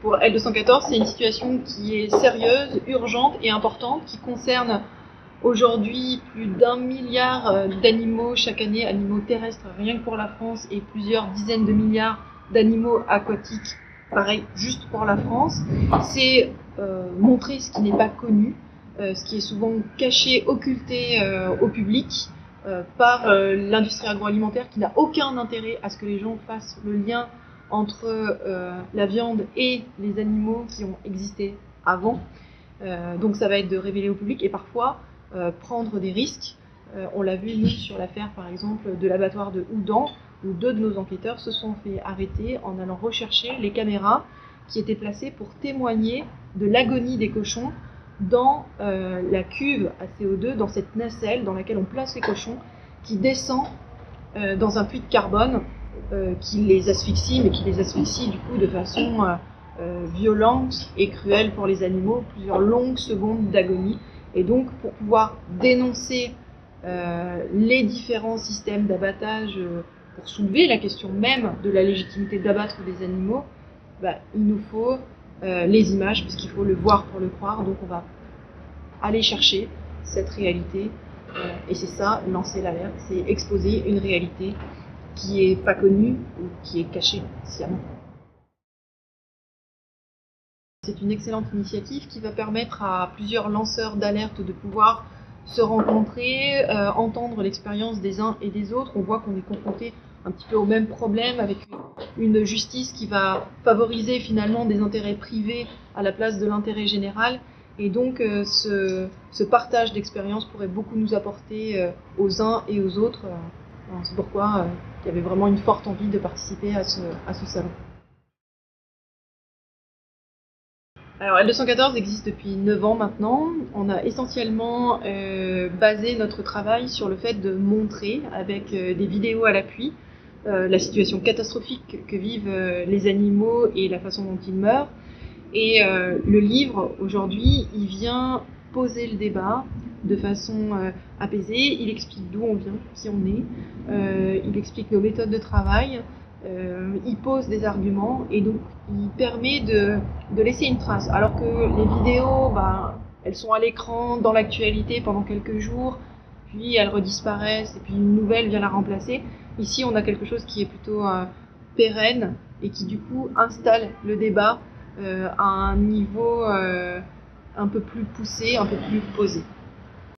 Pour L214, c'est une situation qui est sérieuse, urgente et importante, qui concerne aujourd'hui plus d'1 milliard d'animaux chaque année, animaux terrestres rien que pour la France, et plusieurs dizaines de milliards d'animaux aquatiques, pareil, juste pour la France. C'est montrer ce qui n'est pas connu, ce qui est souvent caché, occulté au public par l'industrie agroalimentaire, qui n'a aucun intérêt à ce que les gens fassent le lien entre la viande et les animaux qui ont existé avant. Donc ça va être de révéler au public et parfois prendre des risques. On l'a vu, nous, sur l'affaire, par exemple, de l'abattoir de Houdan, où 2 de nos enquêteurs se sont fait arrêter en allant rechercher les caméras qui étaient placées pour témoigner de l'agonie des cochons dans la cuve à CO2, dans cette nacelle dans laquelle on place les cochons, qui descend dans un puits de carbone qui les asphyxie, mais qui les asphyxie du coup de façon violente et cruelle pour les animaux, plusieurs longues secondes d'agonie. Et donc, pour pouvoir dénoncer les différents systèmes d'abattage, pour soulever la question même de la légitimité d'abattre des animaux, il nous faut les images, parce qu'il faut le voir pour le croire. Donc on va aller chercher cette réalité, et c'est ça, lancer l'alerte, c'est exposer une réalité qui est pas connue ou qui est cachée sciemment. C'est une excellente initiative qui va permettre à plusieurs lanceurs d'alerte de pouvoir se rencontrer, entendre l'expérience des uns et des autres. On voit qu'on est confronté un petit peu au même problème, avec une justice qui va favoriser finalement des intérêts privés à la place de l'intérêt général. Et donc ce partage d'expérience pourrait beaucoup nous apporter aux uns et aux autres. C'est pourquoi il y avait vraiment une forte envie de participer à ce salon. Alors L214 existe depuis 9 ans maintenant. On a essentiellement basé notre travail sur le fait de montrer, avec des vidéos à l'appui, la situation catastrophique que vivent les animaux et la façon dont ils meurent. Et le livre, aujourd'hui, il vient poser le débat de façon apaisée. Il explique d'où on vient, qui on est. Il explique nos méthodes de travail. Il pose des arguments et donc il permet de laisser une trace. Alors que les vidéos, elles sont à l'écran, dans l'actualité pendant quelques jours, puis elles redisparaissent et puis une nouvelle vient la remplacer. Ici, on a quelque chose qui est plutôt pérenne et qui du coup installe le débat à un niveau un peu plus poussé, un peu plus posé.